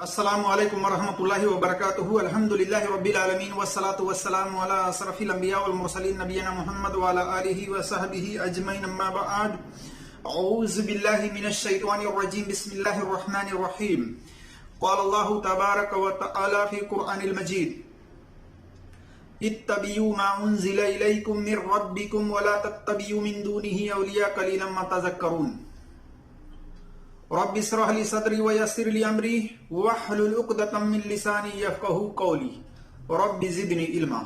السلام علیکم ورحمۃ اللہ وبرکاتہ الحمدللہ رب العالمین والصلاة والسلام علی اشرف الانبیاء والمرسلین نبینا محمد وعلی آلہ وصحبہ اجمعین اما بعد اعوذ باللہ من الشیطان الرجیم بسم اللہ الرحمن الرحیم قال اللہ تبارک وتعالی فی القرآن المجید اتبعوا ما انزل الیکم من ربکم ولا تتبعوا من دونہ اولیاء قلیلا ما تذکرون رب اشرح لي صدري ويسر لي امري واحلل عقدة من لساني يفقهوا قولي رب زدني علما۔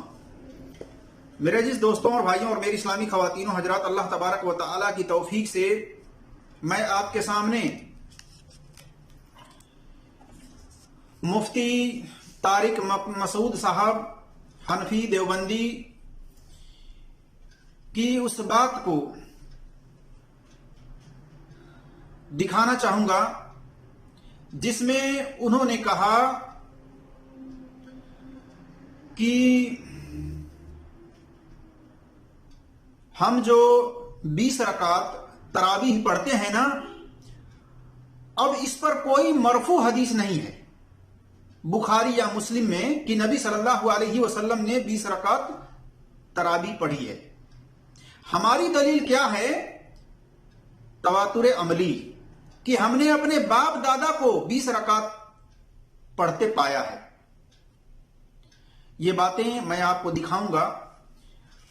میرے عزیز دوستوں اور بھائیوں اور میری اسلامی خواتین و حضرات، اللہ تبارک و تعالی کی توفیق سے میں آپ کے سامنے مفتی طارق مسعود صاحب حنفی دیوبندی کی اس بات کو دکھانا چاہوں گا جس میں انہوں نے کہا کہ ہم جو 20 رکعت تراویح پڑھتے ہیں نا، اب اس پر کوئی مرفوع حدیث نہیں ہے بخاری یا مسلم میں کہ نبی صلی اللہ علیہ وسلم نے 20 رکعت تراویح پڑھی ہے۔ ہماری دلیل کیا ہے؟ تواتر عملی، کہ ہم نے اپنے باپ دادا کو 20 رکعت پڑھتے پایا ہے۔ یہ باتیں میں آپ کو دکھاؤں گا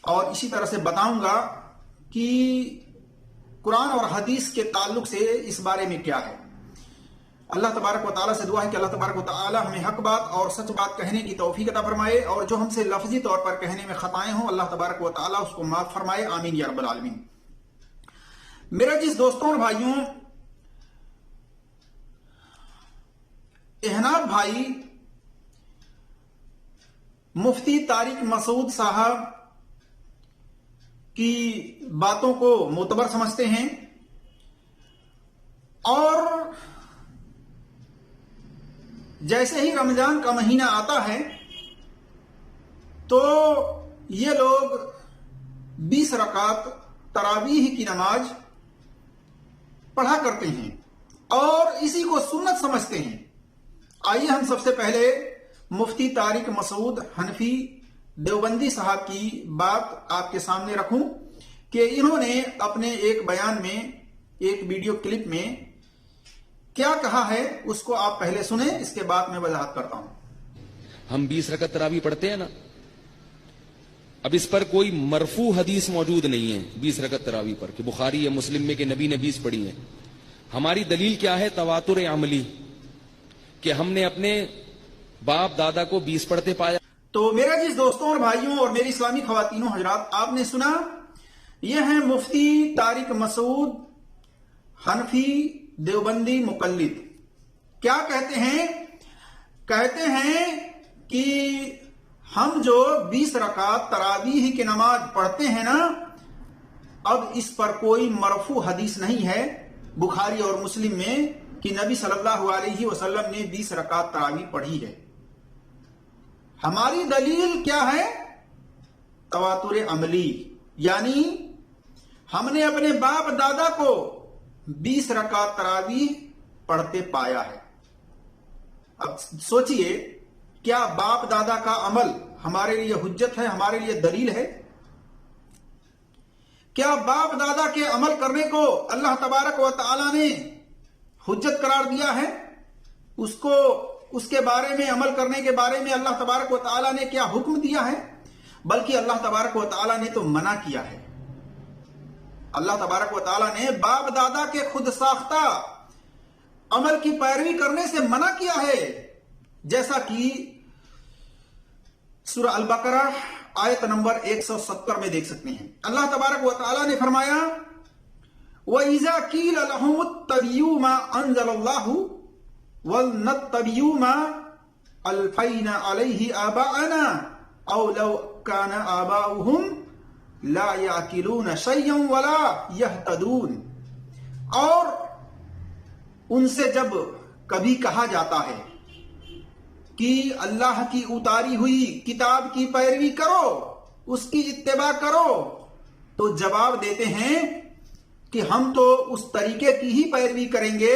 اور اسی طرح سے بتاؤں گا کہ قرآن اور حدیث کے تعلق سے اس بارے میں کیا ہے۔ اللہ تبارک و تعالیٰ سے دعا ہے کہ اللہ تبارک و تعالیٰ ہمیں حق بات اور سچ بات کہنے کی توفیق عطا فرمائے، اور جو ہم سے لفظی طور پر کہنے میں خطائیں ہوں اللہ تبارک و تعالیٰ اس کو معاف فرمائے، آمین یا رب العالمین۔ میرے جس دوستوں اور بھائیوں، احناف بھائی مفتی طارق مسعود صاحب کی باتوں کو معتبر سمجھتے ہیں، اور جیسے ہی رمضان کا مہینہ آتا ہے تو یہ لوگ 20 رکعت تراویح کی نماز پڑھا کرتے ہیں اور اسی کو سنت سمجھتے ہیں۔ آئیے ہم سب سے پہلے مفتی طارق مسعود حنفی دیوبندی صاحب کی بات آپ کے سامنے رکھوں کہ انہوں نے اپنے ایک بیان میں، ایک ویڈیو کلپ میں کیا کہا ہے، اس کو آپ پہلے سنیں، اس کے بعد میں وضاحت کرتا ہوں۔ ہم 20 رکعت تراویح پڑھتے ہیں نا، اب اس پر کوئی مرفوع حدیث موجود نہیں ہے 20 رکعت تراویح پر کہ بخاری یا مسلم میں کہ نبی نے 20 پڑھی ہے۔ ہماری دلیل کیا ہے؟ تواتر عملی، کہ ہم نے اپنے باپ دادا کو 20 پڑھتے پایا۔ تو میرے جس دوستوں اور بھائیوں اور میری اسلامی خواتین و حضرات، آپ نے سنا، یہ ہیں مفتی طارق مسعود حنفی دیوبندی مقلد۔ کیا کہتے ہیں؟ کہتے ہیں کہ ہم جو 20 رکعت تراویح کی نماز پڑھتے ہیں نا، اب اس پر کوئی مرفوع حدیث نہیں ہے بخاری اور مسلم میں کہ نبی صلی اللہ علیہ وسلم نے 20 رکعت تراویح پڑھی ہے۔ ہماری دلیل کیا ہے؟ تواتر عملی، یعنی ہم نے اپنے باپ دادا کو 20 رکعت تراویح پڑھتے پایا ہے۔ اب سوچئے، کیا باپ دادا کا عمل ہمارے لیے حجت ہے، ہمارے لیے دلیل ہے؟ کیا باپ دادا کے عمل کرنے کو اللہ تبارک و تعالی نے حجت قرار دیا ہے؟ اس کے بارے میں، عمل کرنے کے بارے میں اللہ تبارک و تعالی نے کیا حکم دیا ہے؟ بلکہ اللہ تبارک و تعالی نے تو منع کیا ہے۔ اللہ تبارک و تعالی نے باپ دادا کے خود ساختہ عمل کی پیروی کرنے سے منع کیا ہے، جیسا کہ سورہ البقرہ آیت نمبر 170 میں دیکھ سکتے ہیں۔ اللہ تبارک و تعالی نے فرمایا وَإِذَا قِيلَ لَهُمُ اتَّبِعُوا مَا أَنزَلَ اللَّهُ وَلْنَتَّبِعُوا مَا أَلْفَيْنَا عَلَيْهِ آبَاءَنَا أَوْ لَوْ كَانَ آبَاؤُهُمْ لَا يَعْقِلُونَ شَيْئًا وَلَا يَهْتَدُونَ، اور ان سے جب کبھی کہا جاتا ہے کہ اللہ کی اتاری ہوئی کتاب کی پیروی کرو، اس کی اتباع کرو، تو جواب دیتے ہیں کہ ہم تو اس طریقے کی ہی پیروی کریں گے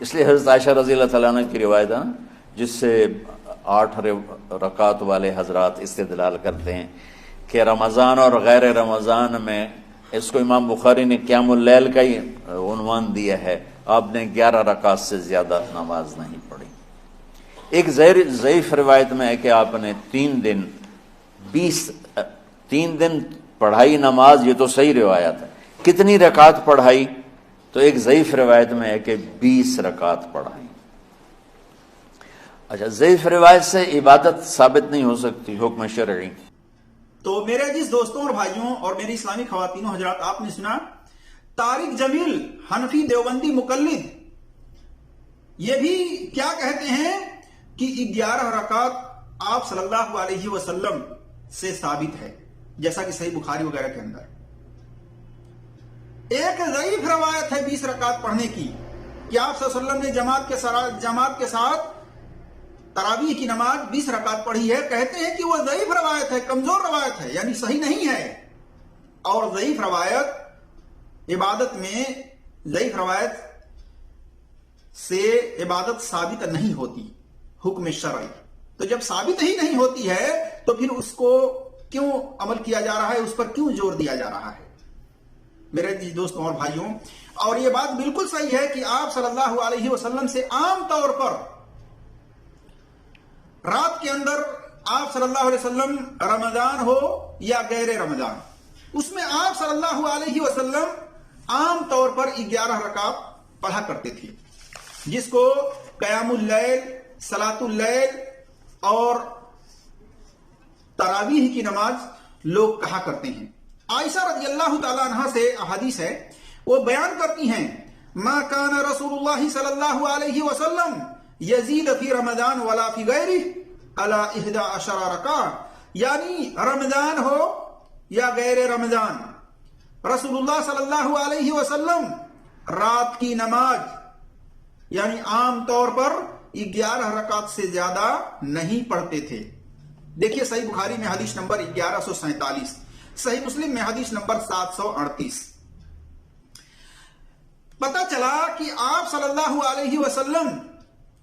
اس لیے حضرت عائشہ رضی اللہ تعالیٰ عنہ کی روایت ہے جس سے 8 رکعت والے حضرات استدلال کرتے ہیں کہ رمضان اور غیر رمضان میں، اس کو امام بخاری نے قیام اللیل کا ہی عنوان دیا ہے، آپ نے 11 رکعت سے زیادہ نماز نہیں پڑھی۔ ایک ضعیف روایت میں ہے کہ آپ نے 3 دن پڑھائی نماز، یہ تو صحیح روایت ہے۔ کتنی رکعت پڑھائی؟ تو ایک ضعیف روایت میں ہے کہ 20 رکعت پڑھائی۔ اچھا، ضعیف روایت سے عبادت ثابت نہیں ہو سکتی حکم شرعی۔ تو میرے عزیز دوستوں اور بھائیوں اور میری اسلامی خواتین و حضرات، آپ نے سنا طارق جمیل حنفی دیوبندی مقلد یہ بھی کیا کہتے ہیں کہ 11 رکعت آپ صلی اللہ علیہ وسلم سے ثابت ہے، جیسا کہ صحیح بخاری وغیرہ کے اندر۔ ایک ضعیف روایت ہے 20 رکعت پڑھنے کی کہ آپ صلی اللہ علیہ وسلم نے جماعت کے ساتھ تراویح کی نماز 20 رکعت پڑھی ہے، کہتے ہیں کہ وہ ضعیف روایت ہے، کمزور روایت ہے، یعنی صحیح نہیں ہے۔ اور ضعیف روایت عبادت میں، ضعیف روایت سے عبادت ثابت نہیں ہوتی حکم شرعی۔ تو جب ثابت ہی نہیں ہوتی ہے تو پھر اس کو کیوں عمل کیا جا رہا ہے، اس پر کیوں زور دیا جا رہا ہے؟ میرے دوستوں اور بھائیوں، اور یہ بات بالکل صحیح ہے کہ آپ صلی اللہ علیہ وسلم سے عام طور پر رات کے اندر آپ صلی اللہ علیہ وسلم، رمضان ہو یا غیر رمضان، اس میں آپ صلی اللہ علیہ وسلم عام طور پر 11 رکعت پڑھا کرتے تھے، جس کو قیام اللیل، صلاۃ اللیل اور تراویح کی نماز لوگ کہا کرتے ہیں۔ عائشہ رضی اللہ تعالی عنہا سے احادیث ہے، وہ بیان کرتی ہیں ما کان رسول اللہ صلی اللہ علیہ وسلم یزید فی رمضان ولا فی غیرہ علی 11 رکعہ، یعنی رمضان ہو یا غیر رمضان، رسول اللہ صلی اللہ علیہ وسلم رات کی نماز یعنی عام طور پر 11 رکعت سے زیادہ نہیں پڑھتے تھے۔ دیکھیے صحیح بخاری میں حدیث نمبر 1147، صحیح مسلم میں حدیث نمبر 738۔ پتہ چلا کہ آپ صلی اللہ علیہ وسلم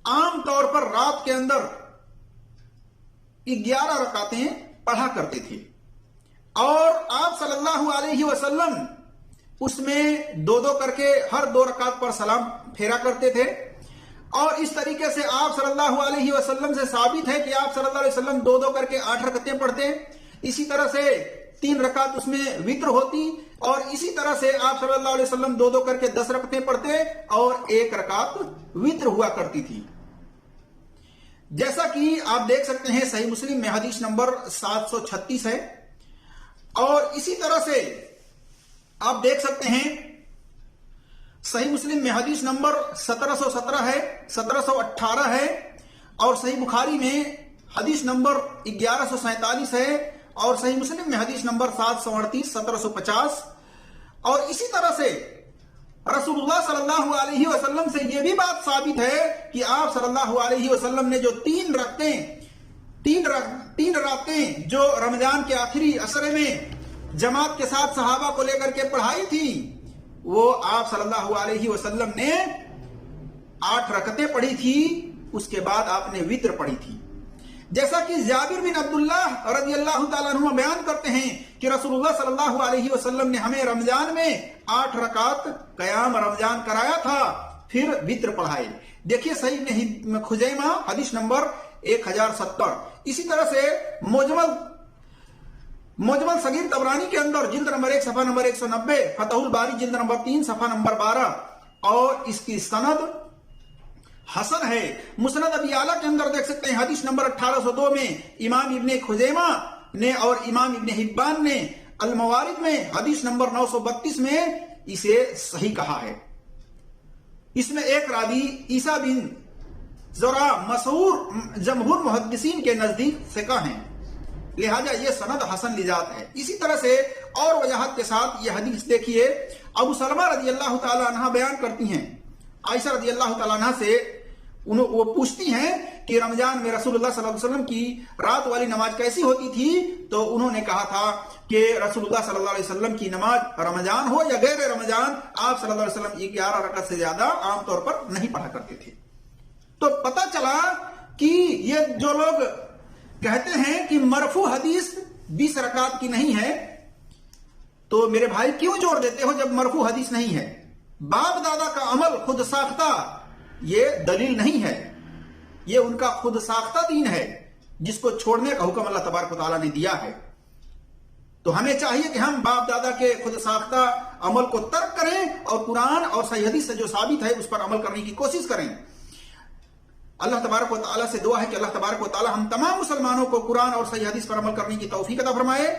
عام طور پر رات کے اندر 11 رکعتیں پڑھا کرتے تھے، اور آپ صلی اللہ علیہ وسلم اس میں 2 کر کے ہر 2 رکعت پر سلام پھیرا کرتے تھے۔ اور اس طریقے سے آپ صلی اللہ علیہ وسلم سے ثابت ہے کہ آپ صلی اللہ علیہ وسلم 2 کر کے 8 رکعتیں پڑھتے۔ اسی طرح سے 3 رکعت اس میں وتر ہوتی، اور اسی طرح سے آپ صلی اللہ علیہ وسلم 2 کر کے 10 رکعتیں پڑھتے، اور 1 رکعت وتر ہوا کرتی تھی۔ جیسا کہ آپ دیکھ سکتے ہیں صحیح مسلم میں حدیث نمبر 736 ہے، اور اسی طرح سے آپ دیکھ سکتے ہیں صحیح مسلم میں حدیث نمبر 1717 ہے، 1718 ہے، اور صحیح بخاری میں حدیث نمبر 1147 ہے، اور صحیح مسلم میں حدیث نمبر 738، 1750، اور اسی طرح سے رسول اللہ صلی اللہ علیہ وسلم سے یہ بھی بات ثابت ہے کہ آپ صلی اللہ علیہ وسلم نے جو 3 راتیں جو رمضان کے آخری عشرے میں جماعت کے ساتھ صحابہ کو لے کر کے پڑھائی تھی، وہ آپ صلی اللہ علیہ وسلم نے 8 رکعتیں پڑھی تھی، اس کے بعد آپ نے وتر پڑھی تھی۔ جیسا کہ جابر بن عبداللہ رضی اللہ تعالیٰ عنہ بیان کرتے ہیں کہ رسول اللہ صلی اللہ علیہ وسلم نے ہمیں رمضان میں 8 رکعت قیام رمضان کرایا تھا، پھر وتر پڑھائے۔ دیکھیے صحیح خزیمہ حدیث نمبر 1070۔ اسی طرح سے موجمل صغیر طبرانی کے اندر جلد نمبر 1 صفحہ نمبر 190، فتح الباری جلد نمبر 3 صفحہ نمبر 12، اور اس کی سند حسن ہے۔ مسند ابی اعلیٰ کے اندر دیکھ سکتے ہیں حدیث نمبر 1802 میں امام ابن خزیمہ نے اور امام ابن حبان نے الموارد میں حدیث نمبر 932 میں اسے صحیح کہا ہے۔ اس میں ایک راوی عیسیٰ بن زرع مشہور جمہور محدثین کے نزدیک ثقہ ہیں، لہذا یہ سند حسن لذات ہے۔ اسی طرح سے اور وجاہت کے ساتھ یہ حدیث دیکھیے، ابو سلمہ رضی اللہ تعالی عنہ بیان کرتی ہیں، عائشہ رضی اللہ تعالی عنہ سے وہ پوچھتی ہیں کہ رمضان میں رسول اللہ صلی اللہ علیہ وسلم کی رات والی نماز کیسی ہوتی تھی، تو انہوں نے کہا تھا کہ رسول اللہ صلی اللہ علیہ وسلم کی نماز رمضان ہو یا غیر رمضان، آپ صلی اللہ علیہ وسلم 11 رکعت سے زیادہ عام طور پر نہیں پڑھا کرتے تھے۔ تو پتہ چلا کہ یہ جو لوگ کہتے ہیں کہ مرفوع حدیث 20 رکعت کی نہیں ہے، تو میرے بھائی کیوں جوڑ دیتے ہو جب مرفوع حدیث نہیں ہے؟ باپ دادا کا عمل خود ساختہ یہ دلیل نہیں ہے، یہ ان کا خود ساختہ دین ہے جس کو چھوڑنے کا حکم اللہ تبارک و تعالیٰ نے دیا ہے۔ تو ہمیں چاہیے کہ ہم باپ دادا کے خود ساختہ عمل کو ترک کریں اور قرآن اور صحیح حدیث سے جو ثابت ہے اس پر عمل کرنے کی کوشش کریں۔ اللہ تبارک و تعالیٰ سے دعا ہے کہ اللہ تبارک و تعالیٰ ہم تمام مسلمانوں کو قرآن اور صحیح حدیث پر عمل کرنے کی توفیق عطا فرمائے۔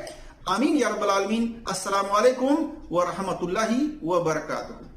آمین یا رب العالمین۔ السلام علیکم ورحمۃ اللہ وبرکاتہ۔